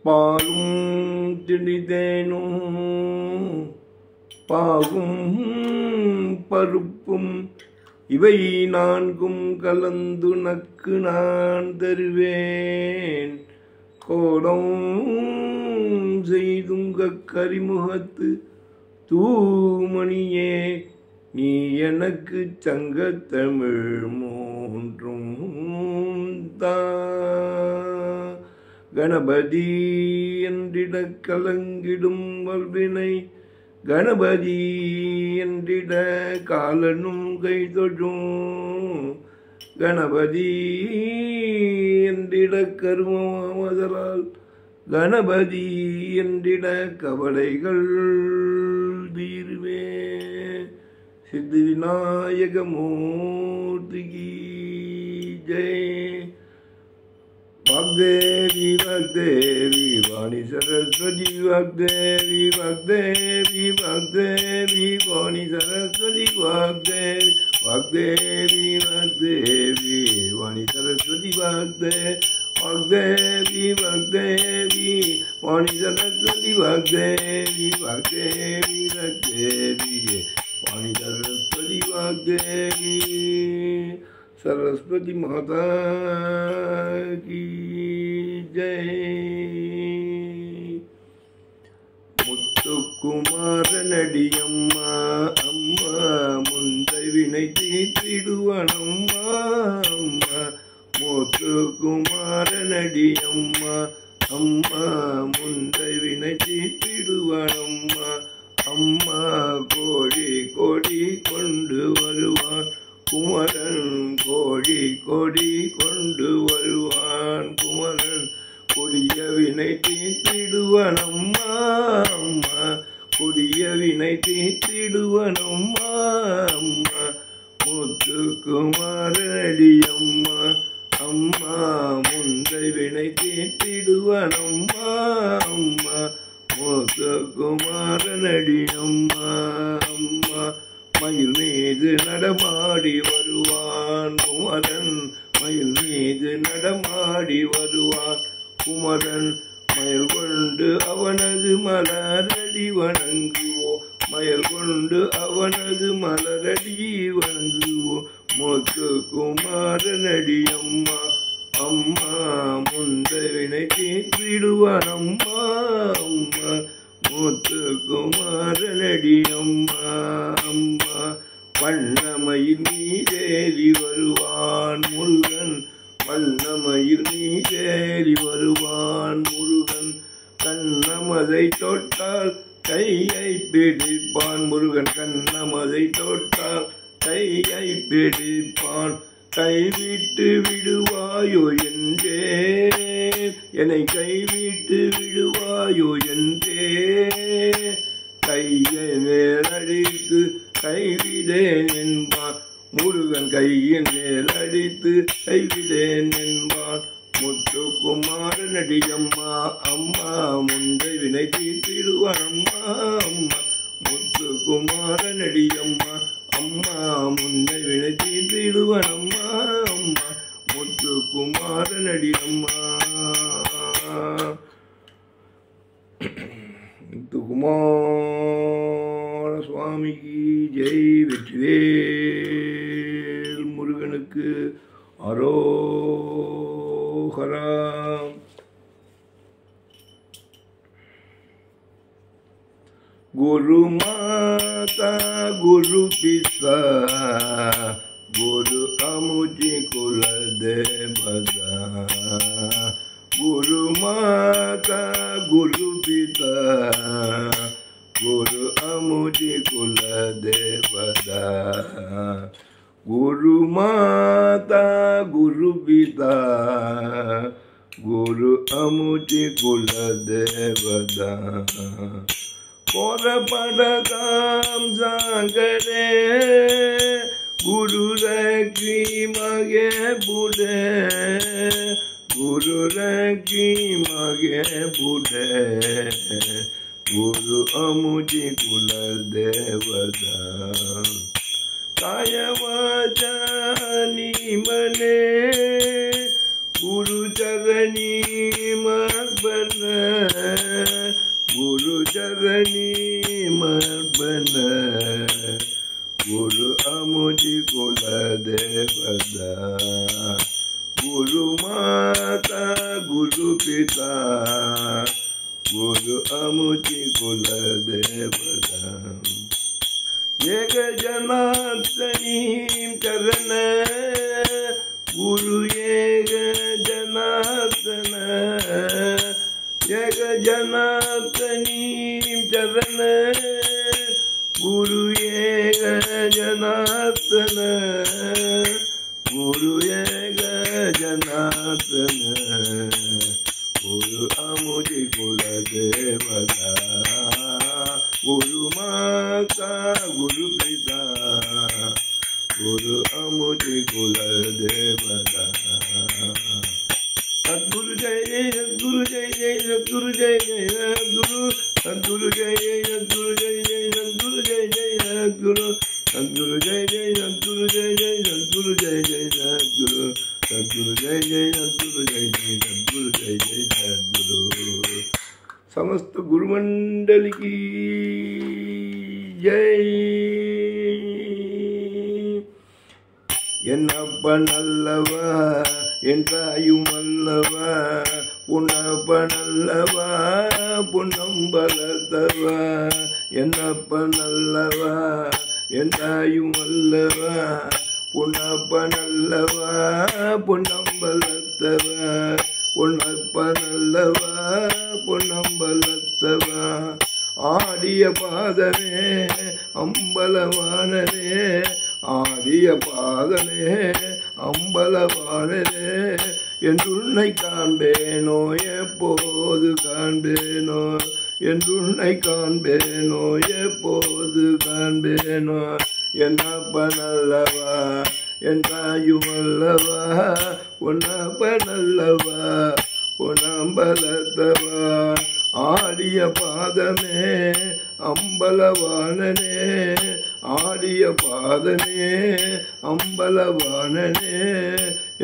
பாலும் திணிதேனும் பாகும் பருப்பும் இவை நான்கும் கலந்துனக்கு நான் தருவேன். கோலம் செய்துங்க கரிமுகத்து தூமணியே, நீ எனக்கு சங்கத்தமிழ் மூன்றும் தா. கணபதி என்றிட கலங்கிடும் வல்வினை, கணபதி என்றிட காலனும் கைதொழும். கணபதி என்றிட கருமதலால், கணபதி என்றிட கவலைகள் தீர்வே. சித்தி விநாயக மூர்த்திக்கு ஜெய். வாக்தேவி வாக்தேவி வாணி சரஸ்வதி, வாக்தேவி வாக்தேவி வாக்தேவி வாணி சரஸ்வதி, வாக்தேவி வாக்தேவி வாக்தேவி வாணி சரஸ்வதி, வாக்தேவி வாக்தேவி வாணி சரஸ்வதி, வாக்தேவி வாக்தேவி வாக்தேவி வாணி சரஸ்வதி, வாக்தேவி. सरस्वती माता की जय. முத்துக்குமாரனடியம்மா அம்மா, முந்தை வினை தீர்த்திடுவனம்மா அம்மா. முத்துக்குமாரனடியம்மா அம்மா, முந்தை வினை தீர்த்திடுவனம்மா அம்மா. கோடி கோடி கொண்டு வருவான் குமரன், கோடி கோடி கொண்டு வருவான் குமரன். கொடிய வினை தீர்த்திடுவனம்மா அம்மா, கொடிய வினை தீர்த்திடுவனம்மா அம்மா. முத்துக்குமாரனடியம்மா அம்மா, முந்தை வினை தீர்த்திடுவனம்மா அம்மா. முத்துக்குமாரனடியம்மா அம்மா. மயில் மீது நடமாடி வருவான் குமரன், மயில் மீது நடமாடி வருவான் குமரன். மயில் கொண்டு அவனது மலரடி வணங்குவோம், மயில் கொண்டு அவனது மலரடி வணங்குவோம். முத்துக்குமாரனடியம்மா அம்மா, முந்தை வினை தீர்த்திடுவனம்மா அம்மா. முத்துக்குமாரனடியம்மா அம்மா. வண்ணமயில் மீதேறி வருவான் முருகன், வண்ணமயில் மீதேறி வருவான் முருகன். கண்ணமதை தொட்டால் கையை பிடிப்பான் முருகன், கண்ணமதை தொட்டால் கையை பிடிப்பான். கைவிட்டு விடுவாயோ என்றே, என்னை கைவிட்டு விடுவாயோ என்றே. கையை மேலடித்து கைவிடேன் என்பான் முருகன், கையின் மேலடித்து கைவிடேன் என்பான். முத்துக்குமாரனடியம்மா அம்மா, முந்தை வினை தீர்த்திடுவனம்மா அம்மா. முத்துக்குமாரனடியம்மா அம்மா, முந்தை வினை தீர்த்திடுவனம்மா அம்மா. முத்துக்குமாரனடியம்மா. முத்துக்குமார சுவாமிக்கு ஜெய். வெற்றிவேல் முருகனுக்கு அரோகரா. गुरु माता गुरु पिता गुरु अमुझ कुल देवता. गुरु माता गुरु पिता गुरु अमुझ कुल देवता. गुरु माता गुरु पिता गुरु अमुझ कुल देवता. पड़काम जागरे गुरु रखी मगे बुढ़े, गुरु रखी मगे बुढ़े. गुरु अमुझ कुल देवता. काय वचनी मने गुरु चरणी मत बन. चरणी मर्पण गुरु अमुझि कुल देवता गुरु माता गुरु पिता गुरु अमुझि कुल देवता एक जनार्दनी चरण गुरु एक जनार्दन एक जनार्दनी चरण गुरु एक जनार्दन गुरु एक जनार्दन गुरु अमुझि कुल देवता गुरु माता गुरु पिता गुरु अमुझि कुल देवता सद्गुरु जय जय सद्गुरु जय जय सद्गुरु जय जय सद्गुरु सद्गुरु जय जय सद्गुरु जय जय सद्गुरु जय जय सद्गुरु सद्गुरु जय जय सद्गुरु जय जय सद्गुरु जय जय सद्गुरु सद्गुरु जय जय सद्गुरु जय जय सद्गुरु जय जय सद्गुरु समस्त गुरुमंडली की जय என்னப்பனல்லவா என்றாயுமல்லவா புனப்பனல்லவா புன்னம்பலத்தவா என்னப்பனல்லவா என்றாயுமல்லவா புனப்பனல்லவா புன்னம்பலத்தவா புனப்பனல்லவா புன்னம்பலத்தவா ஆடிய பாதமே அம்பலவானனே ஆடிய பாதனே அம்பலவானனே என்றுன்னை காண்பேனோ எப்போது காண்பேனோ என்றுன்னை காண்பேனோ எப்போது காண்பேனோ என்னப்பனல்லவா என்றாயுமல்லவா பொன்னப்பனல்லவா பொன்னம்பலத்தவா ஆடிய பாதமே அம்பலவானனே ஆடிய பாதமே அம்பலவானனே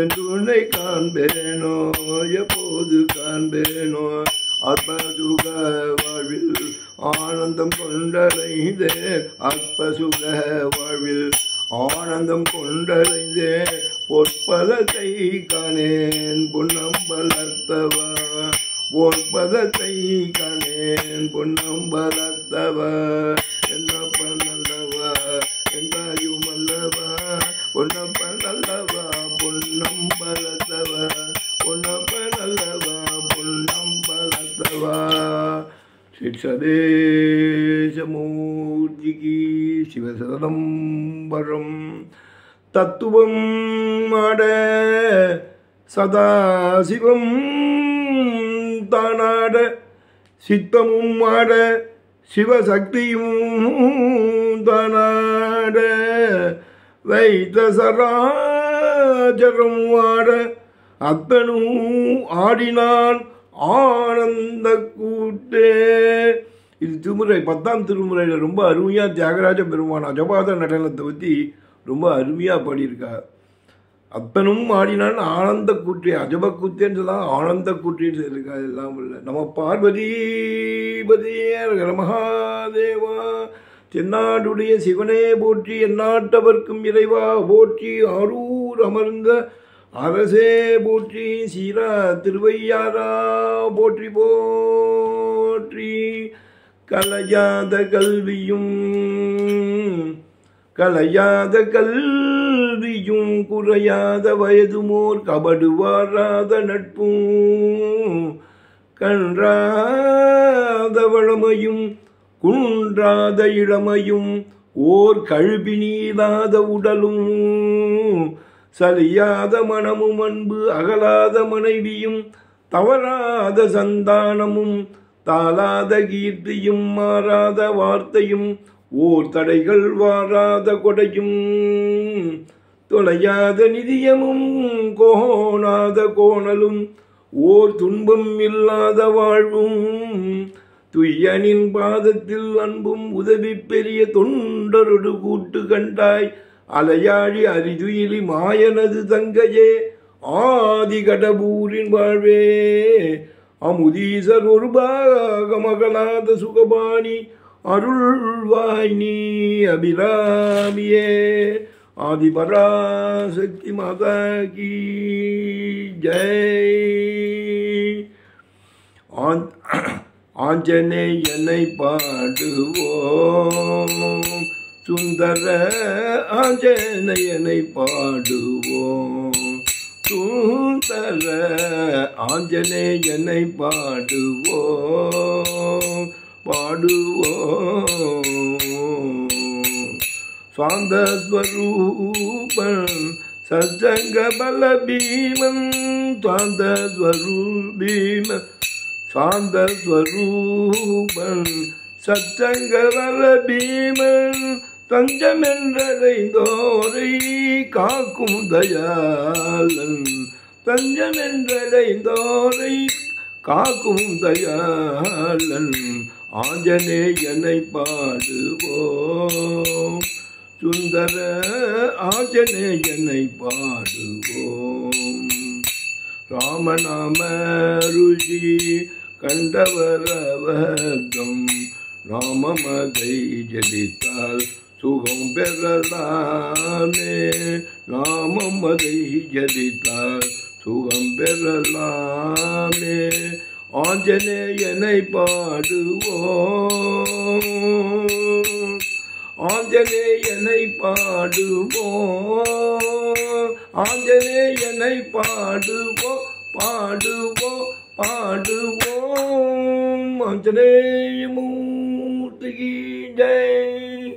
என்று உன்னை காண்பேனோ எப்போது காண்பேனோ அற்பசுக வாழ்வில் ஆனந்தம் கொண்டடைந்தேன் அற்பசுக வாழ்வில் ஆனந்தம் கொண்டடைந்தேன் பொற்பதத்தை காணேன் பொன்னம்பலத்தவா பொற்பதத்தை காணேன் பொன்னம்பலத்தவா என்னப்பனல்லவா என்றாயுமல்லவா பொன்னப்பனல்லவா பொன்னம்பலத்தவா பொன்னப்பனல்லவா பொன்னம்பலத்தவா சிற்சதேசமூர்த்திக்கு சிவசதம்பரம் தத்துவம் ஆட சதாசிவம் தானாட சித்தமும் ஆட சிவசக்தியும் தானாட வைத்த சராஜரம் ஆட அத்தனும் ஆடினான் ஆனந்த கூட்டே. இது திருமுறை 10ஆம் திருமுறையில் ரொம்ப அருமையாக தியாகராஜ பெருமான் அஜபாத நடனத்தை பற்றி ரொம்ப அருமையாக பாடியிருக்கார். அத்தனும் ஆடினான் ஆனந்த கூற்றே, அஜப கூத்தேன்னு சொல்லலாம், ஆனந்த கூற்றின்னு சொல்லியிருக்கா. எல்லாம் இல்லை. நம்ம பார்வதி பதியே மகாதேவா. தென்னாடுடைய சிவனே போற்றி, எந்நாட்டவர்க்கும் இறைவா போற்றி, ஆரூர் அமர்ந்த அரசே போற்றி, சீரா திருவையாரா போற்றி போற்றி. கலையாத கல்வியும் குறையாத வயதுமோர் கபடு வாராத நட்பும் கன்றாத வளமையும் குன்றாத இளமையும் ஓர் கழுவி நீளாத உடலும் சலியாத மனமும் அன்பு அகலாத மனைவியும் தவறாத சந்தானமும் தாளாத கீர்த்தியும் மாறாத வார்த்தையும் ஓர் தடைகள் வாராத கொடையும் தொலையாத நிதியமும் கோணாத கோணலும் ஓர் துன்பம் இல்லாத வாழ்வும் துய்யனின் பாதத்தில் அன்பும் உதவி பெரிய தொண்டரொடு கூட்டு கண்டாய் அலையாழி அரிதுயிலி மாயனது தங்கையே ஆதி கடபூரின் வாழ்வே அமுதீசருபாகமகநாத சுகபாணி அருள்வாய் நீ அபிராமியே ஆதிபராசக்தி மாதா கி ஜெய். ஆஞ்சநேயனை பாடுவோம் சுந்தர ஆஞ்சநேயனை பாடுவோம் சுந்தர ஆஞ்சநேயனை பாடுவோம் சாந்தஸ்வரூபன் சத்சங்க பல பீமன் சாந்தஸ்வரூபீமன் சாந்தஸ்வரூபன் சத்சங்க பல பீமன் தஞ்சமென்றடைந்தோரை காக்கும் தயாளன் தஞ்சமென்றடைந்தோரை காக்கும் தயாளன் ஆஞ்சநேயனை பாடுவோம் சுந்தர ஆஞ்சநேயனை பாடுவோம். ராமநாம ருஜி கண்டவரவர்க்கம் ராமமதை ஜலித்தால் சுகம் பெறலாமே ராமமதை ஜலித்தால் சுகம் பெறலாமே ஆஞ்சநேயனை பாடுவோம் ஆஞ்சநேயனை பாடுவோம் ஆஞ்சநேயனை பாடுவோம் பாடுவோம் பாடுவோம் ஆஞ்சநேய மூர்த்திக்கு ஜெய்.